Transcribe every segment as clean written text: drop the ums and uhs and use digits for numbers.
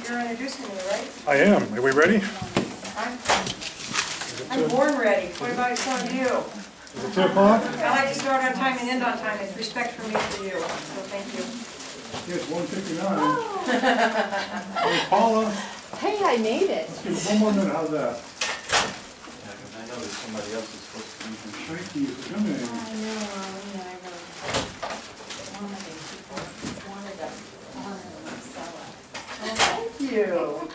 you're introducing me, right? I am. Are we ready? I'm born ready. What about some of you? Is it 2 o'clock? I like to start on time and end on time. It's respect for me for you. So thank you. Yes, 1:59. Hey, Paula. Hey, I made it. Let's give it 1 more minute. How's that? Yeah, because I know that somebody else is supposed to be here. Thank you for coming. I know, I really wanted to honor Marcella. Well, thank you.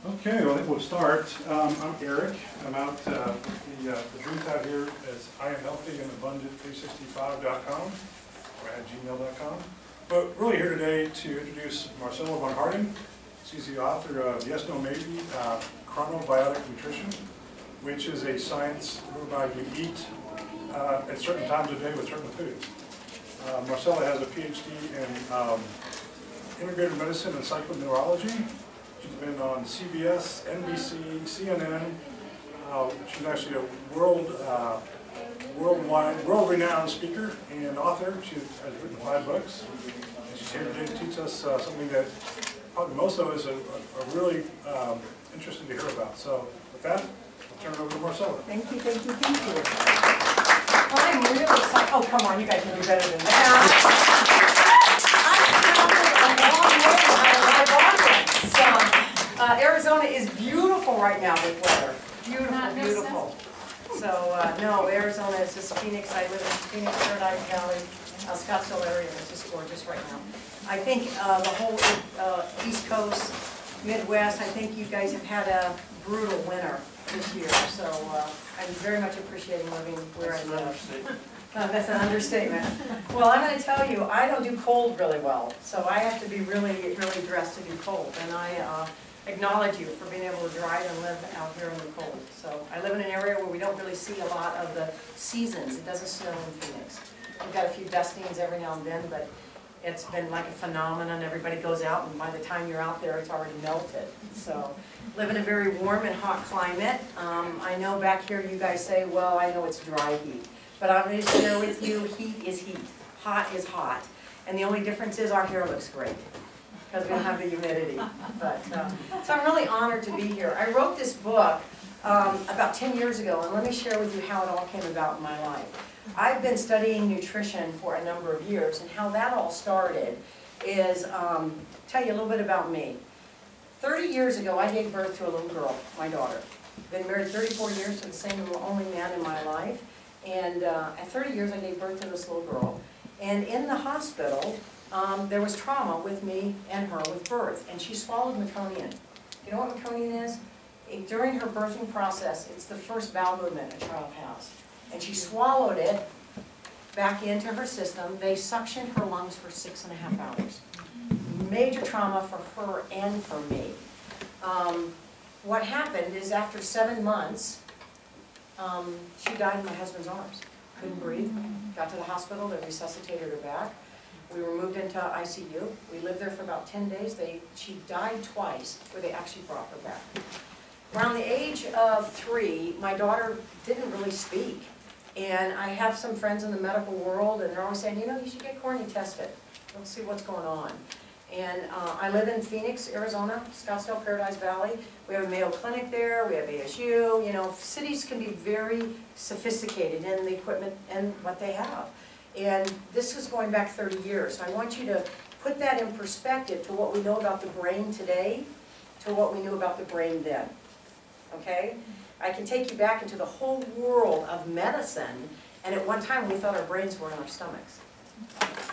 Okay, well, I think we'll start. I'm Eric. I'm out, the truth out here is I am healthy and abundant365.com or at gmail.com. But really here today to introduce Marcella Vonn Harting. She's the author of Yes, No Maybe Chronobiotic Nutrition, which is a science whereby you eat at certain times of day with certain foods. Marcella has a PhD in integrated medicine and psychoneurology. She's been on CBS, NBC, CNN. She's actually a world-renowned speaker and author. She has written 5 books. And she's here today to teach us something that probably most of us are really interested to hear about. So with that, I'll turn it over to Marcella. Thank you, thank you, thank you. Well, I'm really excited. Oh, come on, you guys can do better than that. Arizona is beautiful right now with weather. Beautiful, beautiful. So, no, Arizona is just Phoenix. I live in Phoenix, Paradise Valley, Scottsdale area. It's just gorgeous right now. I think the whole East Coast, Midwest, I think you guys have had a brutal winter this year. So I'm very much appreciating living where I live. That's an understatement. Well, I'm going to tell you, I don't do cold really well. So I have to be really, really dressed to do cold. And I acknowledge you for being able to drive and live out here in the cold. So I live in an area where we don't really see a lot of the seasons. It doesn't snow in Phoenix. We've got a few dustings every now and then, but it's been like a phenomenon. Everybody goes out, and by the time you're out there, it's already melted. So live in a very warm and hot climate. I know back here you guys say, well, I know it's dry heat. But I'm going to share with you, heat is heat. Hot is hot. And the only difference is our hair looks great, because we don't have the humidity. But, so I'm really honored to be here. I wrote this book about 10 years ago, and let me share with you how it all came about in my life. I've been studying nutrition for a number of years, and how that all started is, tell you a little bit about me. 30 years ago, I gave birth to a little girl, my daughter. Been married 34 years to the same only man in my life. And at 30 years, I gave birth to this little girl. And in the hospital, there was trauma with me and her with birth, and she swallowed meconium. You know what meconium is? During her birthing process, it's the first bowel movement a child has. And she swallowed it back into her system. They suctioned her lungs for 6.5 hours. Major trauma for her and for me. What happened is after 7 months, she died in my husband's arms. Couldn't breathe. Got to the hospital, they resuscitated her back. We were moved into ICU. We lived there for about 10 days. She died twice, where they actually brought her back. Around the age of 3, my daughter didn't really speak. And I have some friends in the medical world, and they're always saying, you know, you should get cornea tested. Let's see what's going on. And I live in Phoenix, Arizona, Scottsdale, Paradise Valley. We have a Mayo Clinic there, we have ASU. You know, cities can be very sophisticated in the equipment and what they have. And this is going back 30 years. So I want you to put that in perspective to what we know about the brain today, to what we knew about the brain then. Okay? I can take you back into the whole world of medicine, and at one time we thought our brains were in our stomachs.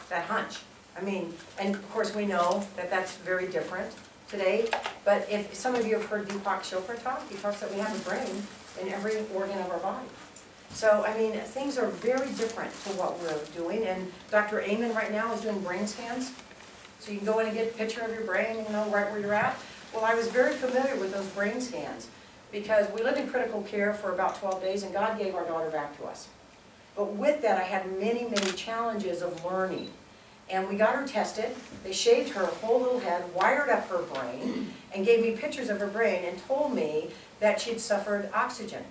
That hunch. I mean, and of course we know that that's very different today, but if some of you have heard Deepak Chopra talk, he talks that we have a brain in every organ of our body. So, I mean, things are very different to what we're doing, and Dr. Amen right now is doing brain scans. So you can go in and get a picture of your brain and know right where you're at. Well, I was very familiar with those brain scans because we lived in critical care for about 12 days, and God gave our daughter back to us. But with that, I had many, many challenges of learning. And we got her tested. They shaved her whole little head, wired up her brain, and gave me pictures of her brain and told me that she'd suffered oxygen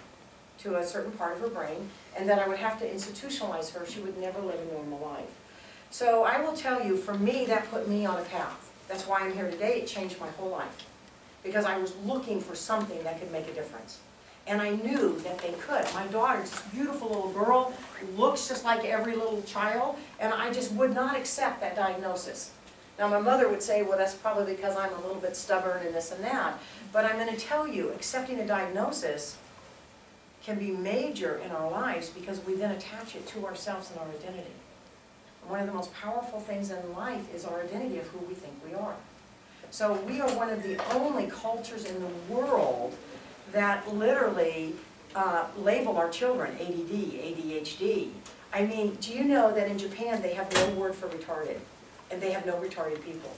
to a certain part of her brain, and that I would have to institutionalize her. She would never live a normal life. So I will tell you, for me, that put me on a path. That's why I'm here today. It changed my whole life. Because I was looking for something that could make a difference. And I knew that they could. My daughter, this beautiful little girl, looks just like every little child, and I just would not accept that diagnosis. Now my mother would say, well, that's probably because I'm a little bit stubborn and this and that. But I'm going to tell you, accepting a diagnosis can be major in our lives because we then attach it to ourselves and our identity. And one of the most powerful things in life is our identity of who we think we are. So we are one of the only cultures in the world that literally label our children ADD, ADHD. I mean, do you know that in Japan they have no word for retarded, and they have no retarded people?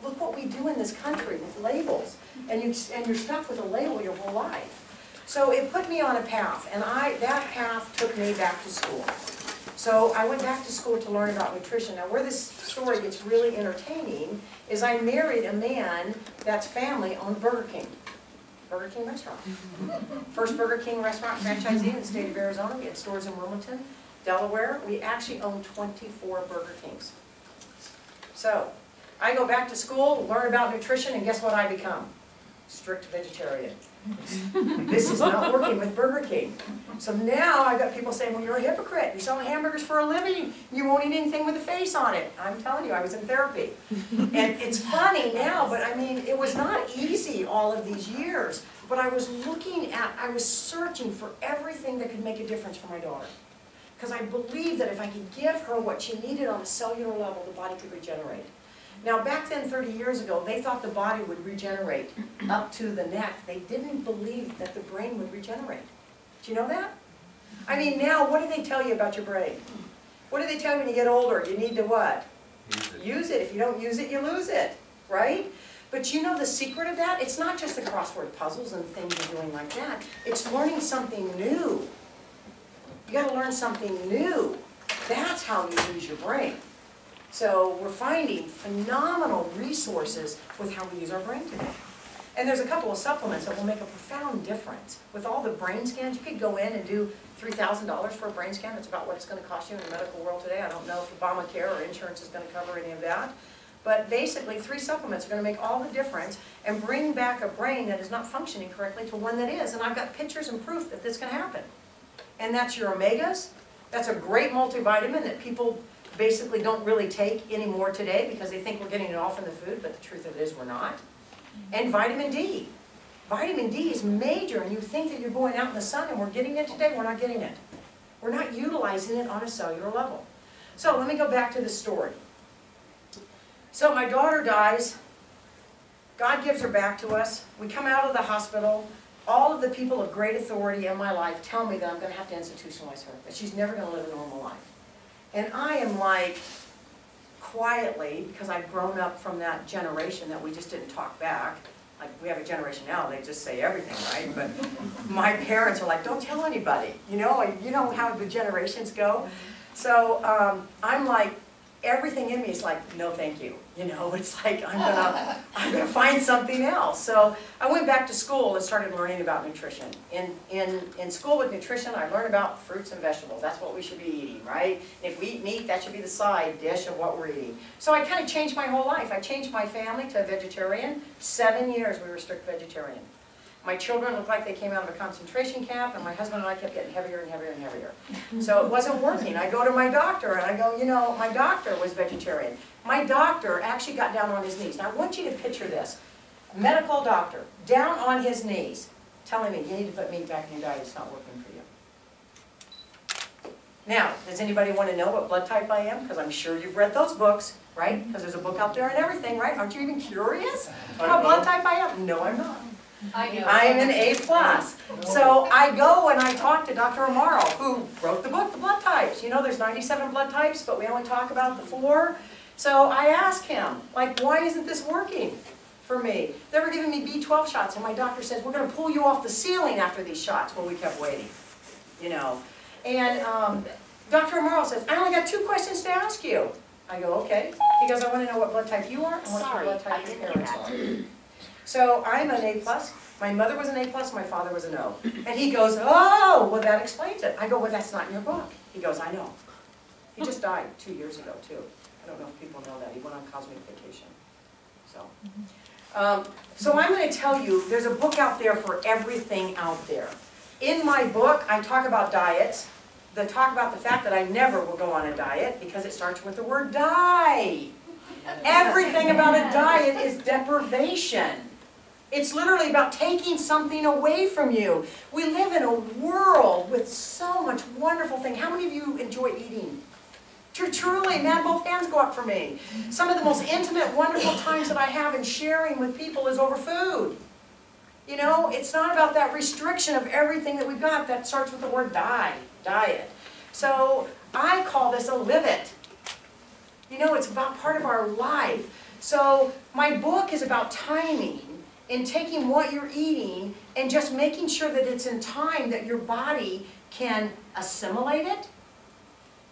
Look what we do in this country with labels, and you're stuck with a label your whole life. So it put me on a path, and that path took me back to school. So I went back to school to learn about nutrition. Now where this story gets really entertaining is I married a man that's family owned Burger King restaurant. First Burger King restaurant franchisee in the state of Arizona. We had stores in Wilmington, Delaware. We actually owned 24 Burger Kings. So I go back to school, learn about nutrition, and guess what I become? Strict vegetarian. This is not working with Burger King. So now I've got people saying, well, you're a hypocrite. You're selling hamburgers for a living. You won't eat anything with a face on it. I'm telling you, I was in therapy. And it's funny now, but I mean, it was not easy all of these years. But I was searching for everything that could make a difference for my daughter. Because I believed that if I could give her what she needed on a cellular level, the body could regenerate. Now back then, 30 years ago, they thought the body would regenerate up to the neck. They didn't believe that the brain would regenerate. Do you know that? I mean, now what do they tell you about your brain? What do they tell you when you get older? You need to what? Use it. If you don't use it, you lose it, right? But you know the secret of that? It's not just the crossword puzzles and things you're doing like that. It's learning something new. You got to learn something new. That's how you use your brain. So we're finding phenomenal resources with how we use our brain today. And there's a couple of supplements that will make a profound difference. With all the brain scans, you could go in and do $3,000 for a brain scan. That's about what it's going to cost you in the medical world today. I don't know if Obamacare or insurance is going to cover any of that. But basically, 3 supplements are going to make all the difference and bring back a brain that is not functioning correctly to one that is. And I've got pictures and proof that this can happen. And that's your omegas. That's a great multivitamin that people basically don't really take anymore today because they think we're getting it all from the food, but the truth of it is we're not. And vitamin D. Vitamin D is major, and you think that you're going out in the sun and we're getting it today, we're not getting it. We're not utilizing it on a cellular level. So let me go back to the story. So my daughter dies. God gives her back to us. We come out of the hospital. All of the people of great authority in my life tell me that I'm going to have to institutionalize her, that she's never going to live a normal life. And I am like, quietly, because I've grown up from that generation that we just didn't talk back. Like, we have a generation now, they just say everything, right? But my parents are like, don't tell anybody. You know how the generations go? So I'm like, everything in me is like, no thank you. You know, it's like, I'm gonna find something else. So I went back to school and started learning about nutrition. In school with nutrition, I learned about fruits and vegetables. That's what we should be eating, right? If we eat meat, that should be the side dish of what we're eating. So I kind of changed my whole life. I changed my family to a vegetarian. 7 years we were strict vegetarian. My children looked like they came out of a concentration camp, and my husband and I kept getting heavier and heavier and heavier. So it wasn't working. I go to my doctor, and I go, you know, my doctor was vegetarian. My doctor actually got down on his knees. Now I want you to picture this. Medical doctor, down on his knees, telling me, you need to put meat back in your diet, it's not working for you. Now, does anybody want to know what blood type I am? Because I'm sure you've read those books, right? Because there's a book out there and everything, right? Aren't you even curious what blood type I am? No, I'm not. I know. I am an A+. So I go and I talk to Dr. Amaro, who wrote the book, The Blood Types. You know, there's 97 blood types, but we only talk about the 4. So I asked him, like, why isn't this working for me? They were giving me B12 shots, and my doctor says, we're going to pull you off the ceiling after these shots. Well, we kept waiting, you know. And Dr. Amaro says, I only got 2 questions to ask you. I go, okay. He goes, I want to know what blood type you are and what Sorry, blood type I your didn't parents get are. So I'm an A+. My mother was an A+, my father was an O. And he goes, oh, well that explains it. I go, well that's not in your book. He goes, I know. He just died 2 years ago too. I don't know if people know that. He went on cosmic vacation. So I'm going to tell you, there's a book out there for everything out there. In my book, I talk about diets. I talk about the fact that I never will go on a diet because it starts with the word die. Everything about a diet is deprivation. It's literally about taking something away from you. We live in a world with so much wonderful things. How many of you enjoy eating? Truly, man, both hands go up for me. Some of the most intimate, wonderful times that I have in sharing with people is over food. You know, it's not about that restriction of everything that we've got that starts with the word diet. So I call this a live it. You know, it's about part of our life. So my book is about timing and taking what you're eating and just making sure that it's in time that your body can assimilate it,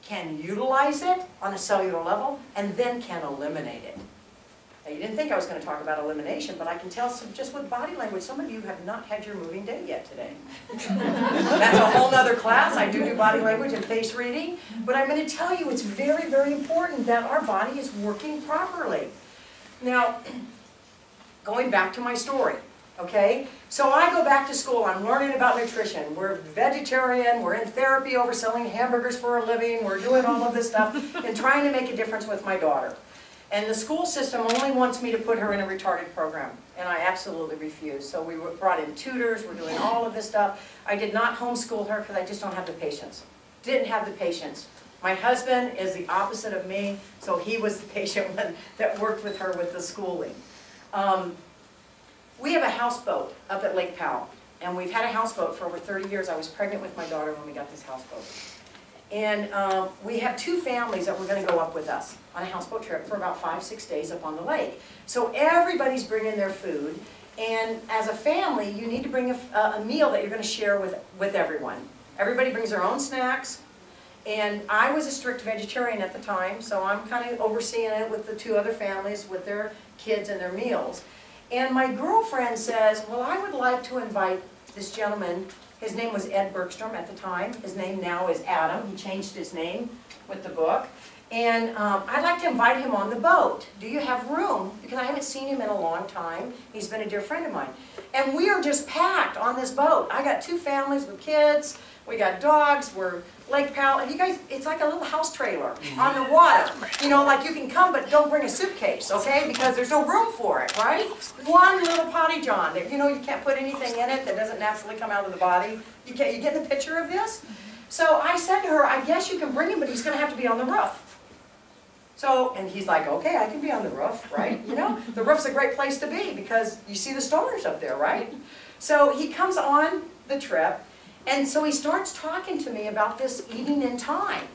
can utilize it on a cellular level, and then can eliminate it. Now, you didn't think I was going to talk about elimination, but I can tell just with body language, some of you have not had your moving day yet today. That's a whole other class. I do body language and face reading, but I'm going to tell you it's very, very important that our body is working properly. Now, going back to my story, okay? So I go back to school, I'm learning about nutrition. We're vegetarian, we're in therapy over selling hamburgers for a living, we're doing all of this stuff and trying to make a difference with my daughter. And the school system only wants me to put her in a retarded program, and I absolutely refuse. So we brought in tutors, we're doing all of this stuff. I did not homeschool her because I just don't have the patience. Didn't have the patience. My husband is the opposite of me, so he was the patient one that worked with her with the schooling. We have a houseboat up at Lake Powell, and we've had a houseboat for over 30 years. I was pregnant with my daughter when we got this houseboat. And we have 2 families that were going to go up with us on a houseboat trip for about 5-6 days up on the lake. So everybody's bringing their food, and as a family, you need to bring a meal that you're going to share with everyone. Everybody brings their own snacks, and I was a strict vegetarian at the time, so I'm kind of overseeing it with the 2 other families with their kids and their meals. And my girlfriend says, well, I would like to invite this gentleman. His name was Ed Bergstrom at the time. His name now is Adam. He changed his name with the book. And I'd like to invite him on the boat. Do you have room? Because I haven't seen him in a long time. He's been a dear friend of mine. And we are just packed on this boat. I got 2 families with kids. We got dogs. We're Lake Powell. And you guys, it's like a little house trailer on the water. You know, like you can come, but don't bring a suitcase, okay? Because there's no room for it, right? One little potty john. That, you know, you can't put anything in it that doesn't naturally come out of the body. You get the picture of this? So I said to her, I guess you can bring him, but he's going to have to be on the roof. So, and he's like, okay, I can be on the roof, right? You know, the roof's a great place to be because you see the stars up there, right? So he comes on the trip, and so he starts talking to me about this eating in time.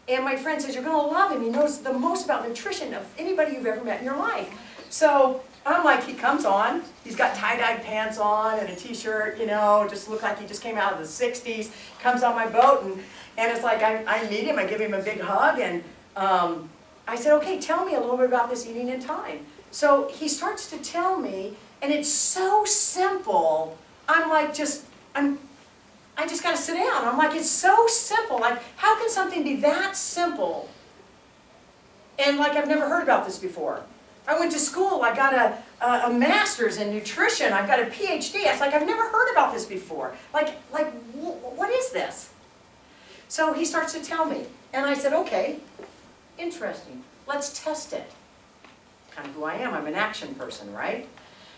And my friend says, you're going to love him. He knows the most about nutrition of anybody you've ever met in your life. So I'm like, he comes on, he's got tie-dyed pants on and a t-shirt, you know, just look like he just came out of the 60s, comes on my boat, and it's like I meet him, I give him a big hug, and I said, okay, tell me a little bit about this eating in time. So he starts to tell me, and it's so simple, I'm like, I just got to sit down. I'm like, it's so simple. Like, how can something be that simple? And like, I've never heard about this before. I went to school. I got a master's in nutrition. I've got a PhD. It's like, I've never heard about this before. Like, what is this? So he starts to tell me. And I said, okay, interesting. Let's test it. Kind of who I am. I'm an action person, right?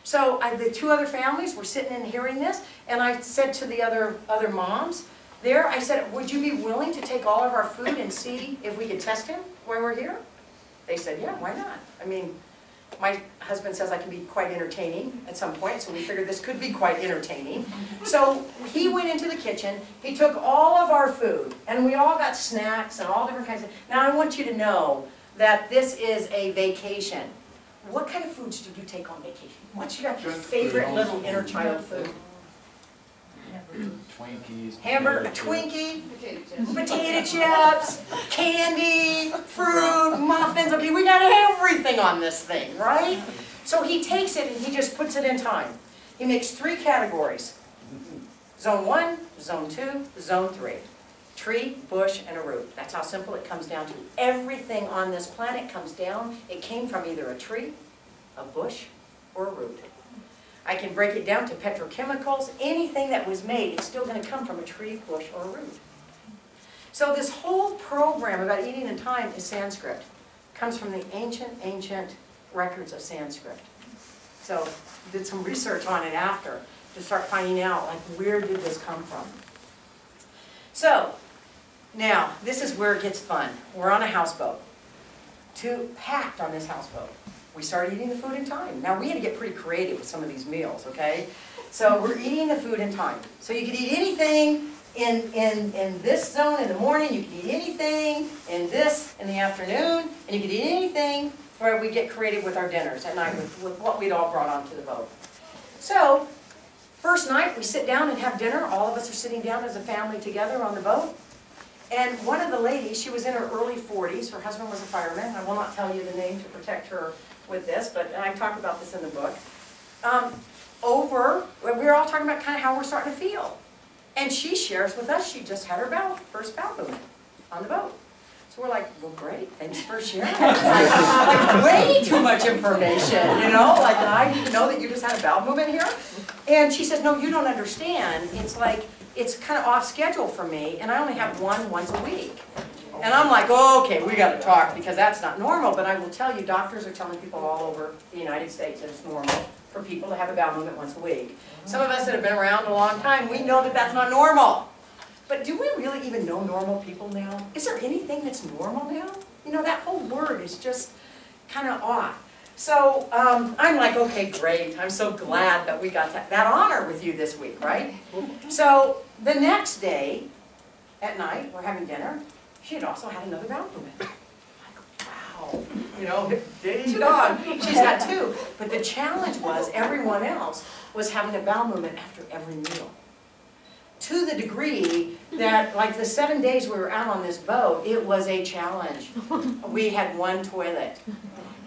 So the 2 other families were sitting and hearing this, and I said to the other moms there, I said, would you be willing to take all of our food and see if we could test him when we're here? They said, yeah, why not? I mean, my husband says I can be quite entertaining at some point, so we figured this could be quite entertaining. So he went into the kitchen, he took all of our food, and we all got snacks and all different kinds of... Now I want you to know that this is a vacation. What kind of foods did you take on vacation? What's your favorite little inner child food? Twinkies. Hamburger, potato chips. Twinkie, potato chips, candy, fruit, muffins. Okay, we got everything on this thing, right? So he takes it and he just puts it in time. He makes 3 categories. Zone 1, Zone 2, Zone 3. Tree, bush, and a root. That's how simple it comes down to. Everything on this planet comes down. It came from either a tree, a bush, or a root. I can break it down to petrochemicals. Anything that was made, it's still going to come from a tree, bush, or a root. So this whole program about eating in time is Sanskrit. It comes from the ancient records of Sanskrit. So did some research on it after to start finding out, like, where did this come from? So now this is where it gets fun. We're on a houseboat. Packed on this houseboat. We started eating the food in time. Now we had to get pretty creative with some of these meals, okay? So we're eating the food in time. So you could eat anything in this zone in the morning, you could eat anything in this in the afternoon, and you could eat anything before we get creative with our dinners at night with what we'd all brought onto the boat. So, first night we sit down and have dinner. All of us are sitting down as a family together on the boat. And one of the ladies, she was in her early 40s, her husband was a fireman. I will not tell you the name to protect her with this, but I talk about this in the book. We were all talking about kind of how we're starting to feel. And she shares with us, she just had her first bowel movement on the boat. So we're like, well, great, thanks for sharing. Like way too much information, you know? Like, I didn't know that you just had a bowel movement here. And she says, no, you don't understand. It's like, it's kind of off schedule for me, and I only have one once a week. And I'm like, oh, okay, we got to talk, because that's not normal. But I will tell you, doctors are telling people all over the United States that it's normal for people to have a bowel movement once a week. Some of us that have been around a long time, we know that that's not normal. But do we really even know normal people now? Is there anything that's normal now? You know, that whole word is just kind of off. So I'm like, okay, great. I'm so glad that we got that honor with you this week, right? So the next day, at night, we're having dinner. She had also had another bowel movement. I'm like, wow, you know, Diddy's gone. She's got 2. But the challenge was everyone else was having a bowel movement after every meal. To the degree that, like the 7 days we were out on this boat, it was a challenge. We had 1 toilet.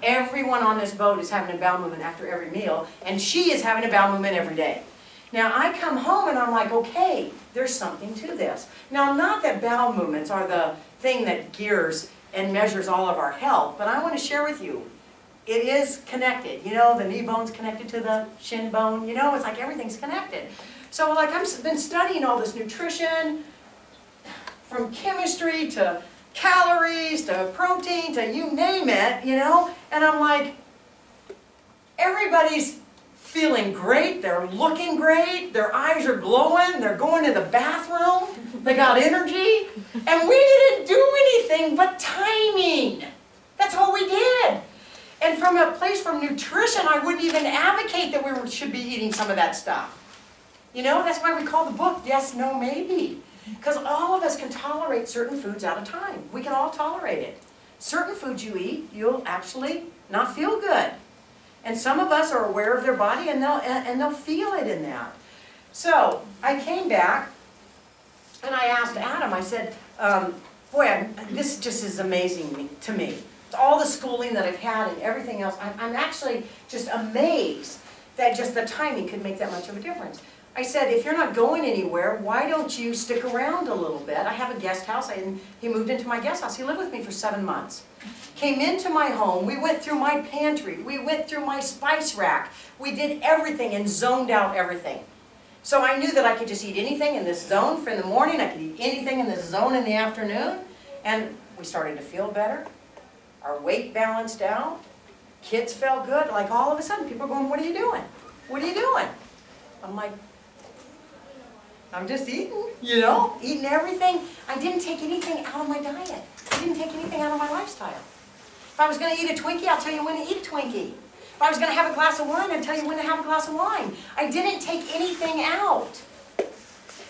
Everyone on this boat is having a bowel movement after every meal, and she is having a bowel movement every day. Now I come home and I'm like, okay, there's something to this. Now, not that bowel movements are the thing that gears and measures all of our health, but I want to share with you, it is connected. You know, the knee bone's connected to the shin bone. You know, it's like everything's connected. So like I've been studying all this nutrition, from chemistry to calories to protein to you name it, you know, and I'm like, everybody's feeling great, they're looking great, their eyes are glowing, they're going to the bathroom, they got energy, and we didn't do anything but timing. That's all we did. And from a place from nutrition, I wouldn't even advocate that we should be eating some of that stuff. You know, that's why we call the book Yes, No Maybe. Because all of us can tolerate certain foods at a time. We can all tolerate it. Certain foods you eat, you'll actually not feel good. And some of us are aware of their body and they'll feel it in that. So I came back and I asked Adam, I said, boy, this just is amazing to me. All the schooling that I've had and everything else, I'm actually just amazed that just the timing could make that much of a difference. I said, if you're not going anywhere, why don't you stick around a little bit? I have a guest house, and he moved into my guest house. He lived with me for 7 months. Came into my home, we went through my pantry, we went through my spice rack, we did everything and zoned out everything. So I knew that I could just eat anything in this zone for in the morning, I could eat anything in this zone in the afternoon, and we started to feel better. Our weight balanced out, kids felt good, like all of a sudden people are going, what are you doing? What are you doing? I'm like, I'm just eating, you know, eating everything. I didn't take anything out of my diet. I didn't take anything out of my lifestyle. If I was going to eat a Twinkie, I'll tell you when to eat a Twinkie. If I was going to have a glass of wine, I'd tell you when to have a glass of wine. I didn't take anything out.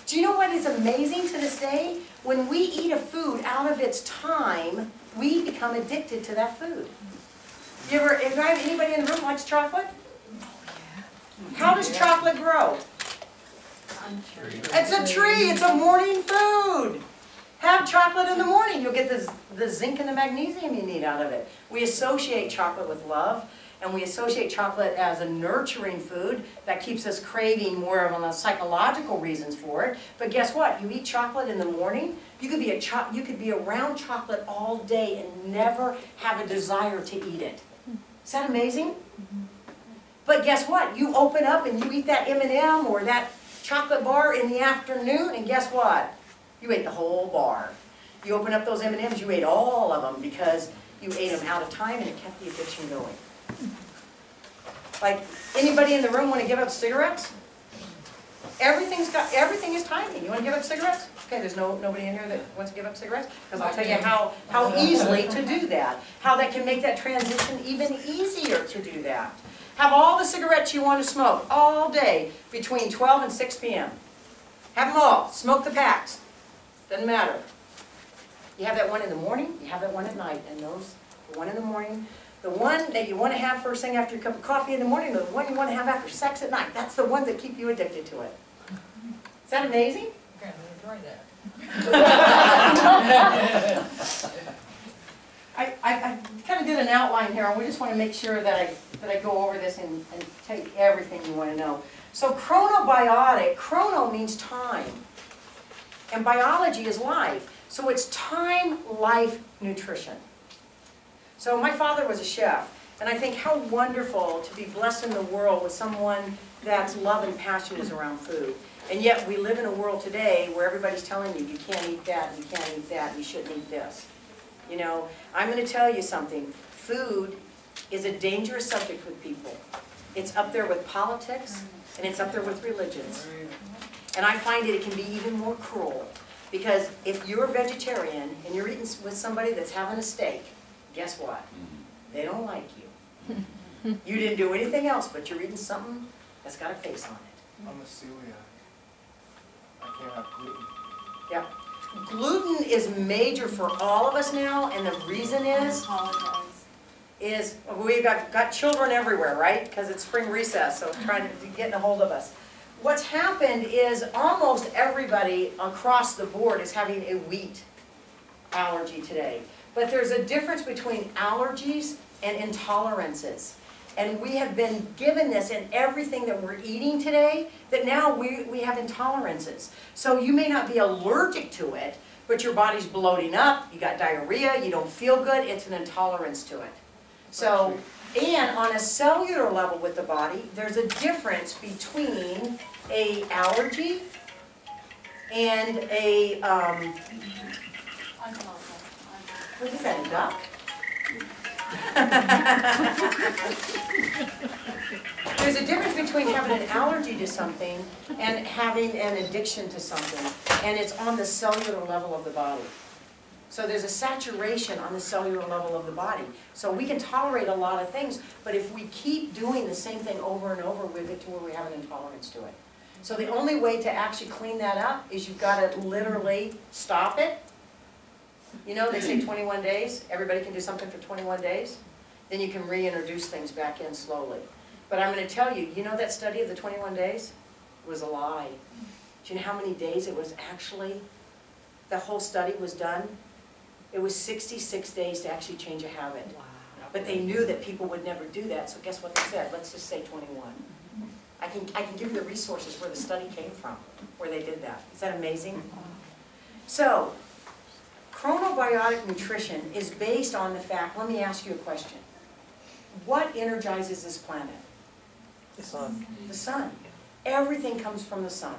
Do you know what is amazing to this day? When we eat a food out of its time, we become addicted to that food. Anybody in the room likes chocolate? How does chocolate grow? It's a tree, it's a morning food. Have chocolate in the morning, you'll get the zinc and the magnesium you need out of it. We associate chocolate with love, and we associate chocolate as a nurturing food that keeps us craving more of the psychological reasons for it. But guess what? You eat chocolate in the morning, you could be around chocolate all day and never have a desire to eat it. Is that amazing? But guess what? You open up and you eat that M&M or that chocolate bar in the afternoon, and guess what? You ate the whole bar. You open up those M&Ms, you ate all of them because you ate them out of time and it kept the addiction going. Like, anybody in the room want to give up cigarettes? Everything is timing. You want to give up cigarettes? Okay, there's nobody in here that wants to give up cigarettes? Because I'll tell you how easily to do that. How that can make that transition even easier to do that. Have all the cigarettes you want to smoke all day between 12 and 6 p.m. Have them all. Smoke the packs. Doesn't matter. You have that one in the morning, you have that one at night, and the one in the morning, the one that you want to have first thing after your cup of coffee in the morning, the one you want to have after sex at night, that's the ones that keep you addicted to it. Is that amazing? Okay, I'm going to try that. I kind of did an outline here, and we just want to make sure that I go over this and tell you everything you want to know. So chronobiotic, chrono means time, and biology is life. So it's time, life, nutrition. So my father was a chef, and I think how wonderful to be blessed in the world with someone that's love and passion is around food. And yet we live in a world today where everybody's telling you, you can't eat that, you can't eat that, you shouldn't eat this. You know, I'm going to tell you something. Food is a dangerous subject with people. It's up there with politics, and it's up there with religions. And I find it can be even more cruel. Because if you're a vegetarian and you're eating with somebody that's having a steak, guess what? They don't like you. You didn't do anything else, but you're eating something that's got a face on it. I'm a celiac. I can't have gluten. Yep. Gluten is major for all of us now, and the reason is we've got children everywhere, right? Because it's spring recess, so trying to get a hold of us. What's happened is almost everybody across the board is having a wheat allergy today. But there's a difference between allergies and intolerances. And we have been given this in everything that we're eating today, that now we have intolerances. So you may not be allergic to it, but your body's bloating up, you got diarrhea, you don't feel good, it's an intolerance to it. So, and on a cellular level with the body, there's a difference between a allergy and a, what is that, a duck? There's a difference between having an allergy to something and having an addiction to something, and it's on the cellular level of the body. So there's a saturation on the cellular level of the body. So we can tolerate a lot of things, but if we keep doing the same thing over and over, we get to where we have an intolerance to it. So the only way to actually clean that up is you've got to literally stop it. You know, they say 21 days. Everybody can do something for 21 days. Then you can reintroduce things back in slowly. But I'm going to tell you, you know that study of the 21 days was a lie. Do you know how many days it was actually, the whole study was done? It was 66 days to actually change a habit. Wow. But they knew that people would never do that, so guess what they said? Let's just say 21. I can give you the resources where the study came from, where they did that. Is that amazing? So, chronobiotic nutrition is based on the fact, let me ask you a question. What energizes this planet? The sun. The sun. Everything comes from the sun.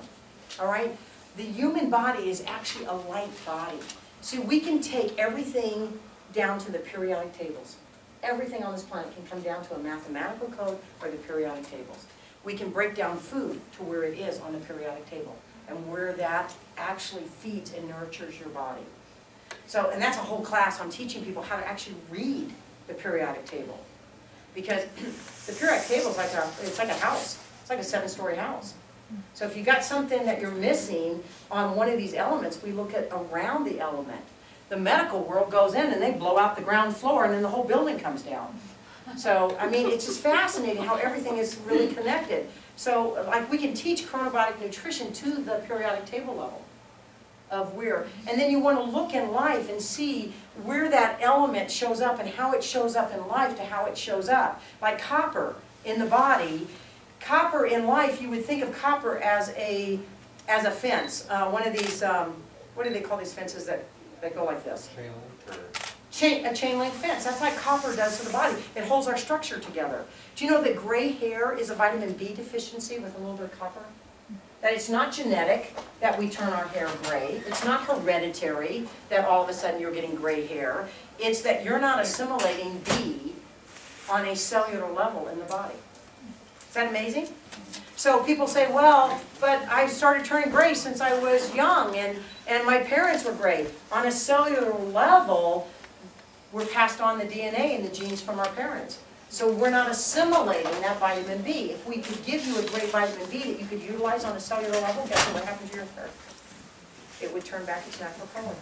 All right? The human body is actually a light body. See, we can take everything down to the periodic tables. Everything on this planet can come down to a mathematical code or the periodic tables. We can break down food to where it is on the periodic table and where that actually feeds and nurtures your body. So, and that's a whole class. I'm teaching people how to actually read the periodic table. Because the periodic table is like it's like a house. It's like a 7-story house. So if you got something that you're missing on one of these elements, we look at around the element. The medical world goes in and they blow out the ground floor and then the whole building comes down. So, I mean, it's just fascinating how everything is really connected. So, like, we can teach chronobiotic nutrition to the periodic table level of where, and then you want to look in life and see where that element shows up and how it shows up in life to how it shows up. Like copper in the body, copper in life, you would think of copper as a fence. One of these, what do they call these fences that go like this? A chain link fence. That's like copper does to the body. It holds our structure together. Do you know that gray hair is a vitamin B deficiency with a little bit of copper? That it's not genetic that we turn our hair gray. It's not hereditary that all of a sudden you're getting gray hair. It's that you're not assimilating B on a cellular level in the body. Is that amazing? So people say, well, but I started turning gray since I was young and my parents were gray. On a cellular level, we're passed on the DNA and the genes from our parents. So we're not assimilating that vitamin B. If we could give you a great vitamin B that you could utilize on a cellular level, guess what happens to your hair? It would turn back its natural color.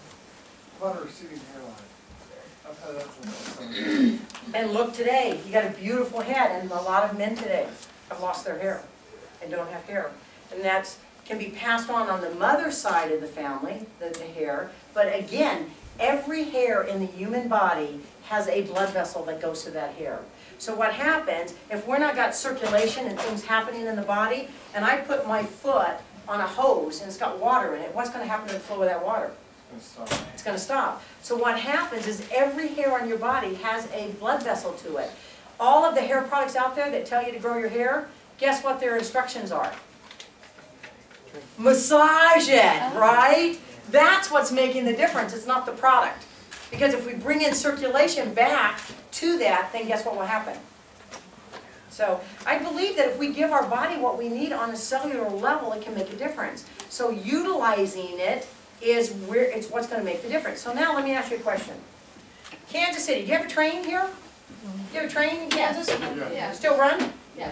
What about a receding hairline? I've had that from And look today, you got a beautiful head, and a lot of men today have lost their hair and don't have hair. And that can be passed on the mother's side of the family, the hair. But again, every hair in the human body has a blood vessel that goes to that hair. So what happens, if we're not got circulation and things happening in the body, and I put my foot on a hose and it's got water in it, what's going to happen to the flow of that water? It's going to stop. So what happens is every hair on your body has a blood vessel to it. All of the hair products out there that tell you to grow your hair, guess what their instructions are? Massage it, right? That's what's making the difference. It's not the product. Because if we bring in circulation back to that, then guess what will happen? So I believe that if we give our body what we need on a cellular level, it can make a difference. So utilizing it is where it's what's going to make the difference. So now let me ask you a question. Kansas City, do you have a train here? Do you have a train in Kansas? Yeah. Still run? Yeah.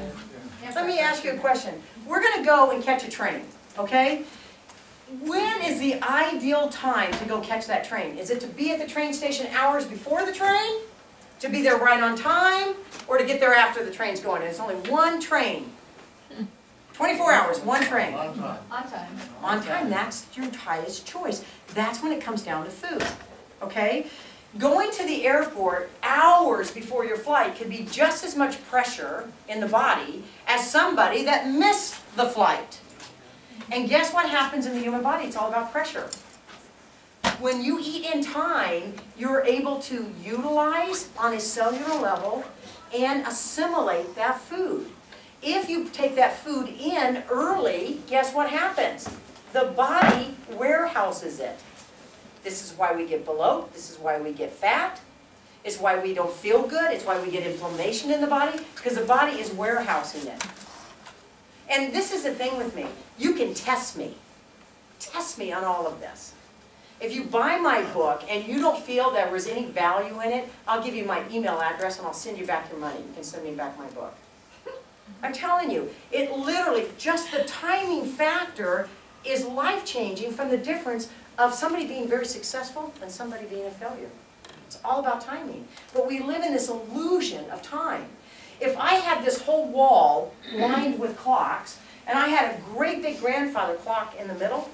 Let me ask you a question. We're going to go and catch a train, okay? When is the ideal time to go catch that train? Is it to be at the train station hours before the train? To be there right on time? Or to get there after the train's going? And it's only one train. 24 hours, one train. On time. On time. On time, that's your highest choice. That's when it comes down to food, okay? Going to the airport hours before your flight could be just as much pressure in the body as somebody that missed the flight. And guess what happens in the human body? It's all about pressure. When you eat in time, you're able to utilize on a cellular level and assimilate that food. If you take that food in early, guess what happens? The body warehouses it. This is why we get bloat. This is why we get fat. It's why we don't feel good. It's why we get inflammation in the body, because the body is warehousing it. And this is the thing with me. You can test me. Test me on all of this. If you buy my book and you don't feel there was any value in it, I'll give you my email address and I'll send you back your money. You can send me back my book. I'm telling you, it literally, just the timing factor is life-changing from the difference of somebody being very successful and somebody being a failure. It's all about timing. But we live in this illusion of time. If I had this whole wall lined with clocks, and I had a great big grandfather clock in the middle,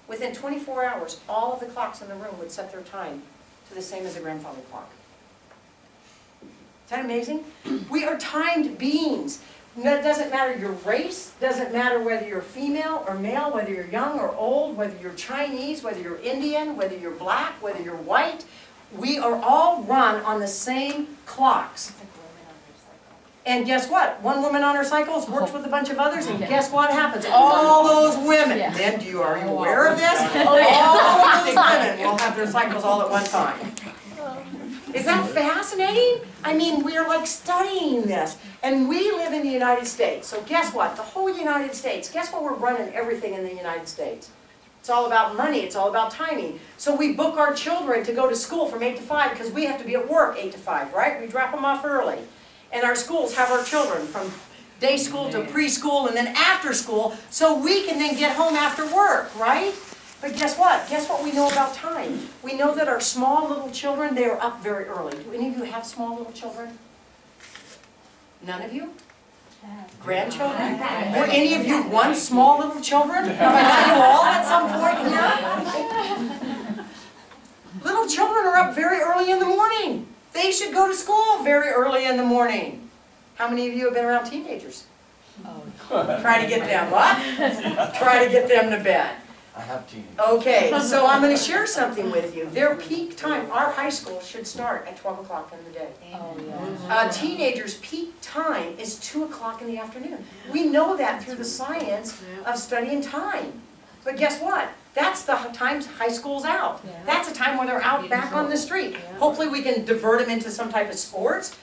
within 24 hours, all of the clocks in the room would set their time to the same as a grandfather clock. Is that amazing? We are timed beings. It doesn't matter your race, doesn't matter whether you're female or male, whether you're young or old, whether you're Chinese, whether you're Indian, whether you're black, whether you're white. We are all run on the same clocks. And guess what? One woman on her cycles works with a bunch of others, and guess what happens? All those women. Then are you aware of this? All those women will have their cycles all at one time. Is that fascinating? I mean, we're like studying this. And we live in the United States. So guess what? The whole United States, guess what we're running everything in the United States? It's all about money. It's all about timing. So we book our children to go to school from 8 to 5 because we have to be at work 8 to 5, right? We drop them off early. And our schools have our children from day school to preschool and then after school so we can then get home after work, right? But guess what? Guess what we know about time? We know that our small little children, they are up very early. Do any of you have small little children? None of you? Grandchildren? Were any of you once small little children? Have I got you all at some point here? Little children are up very early in the morning. They should go to school very early in the morning. How many of you have been around teenagers? Try to get them what? Try to get them to bed. I have teenagers. Okay, so I'm going to share something with you. Their peak time, our high school should start at 12 o'clock in the day. Teenagers' peak time is 2 o'clock in the afternoon. We know that through the science of studying time. But guess what? That's the time high school's out. That's a time where they're out back on the street. Hopefully we can divert them into some type of sports.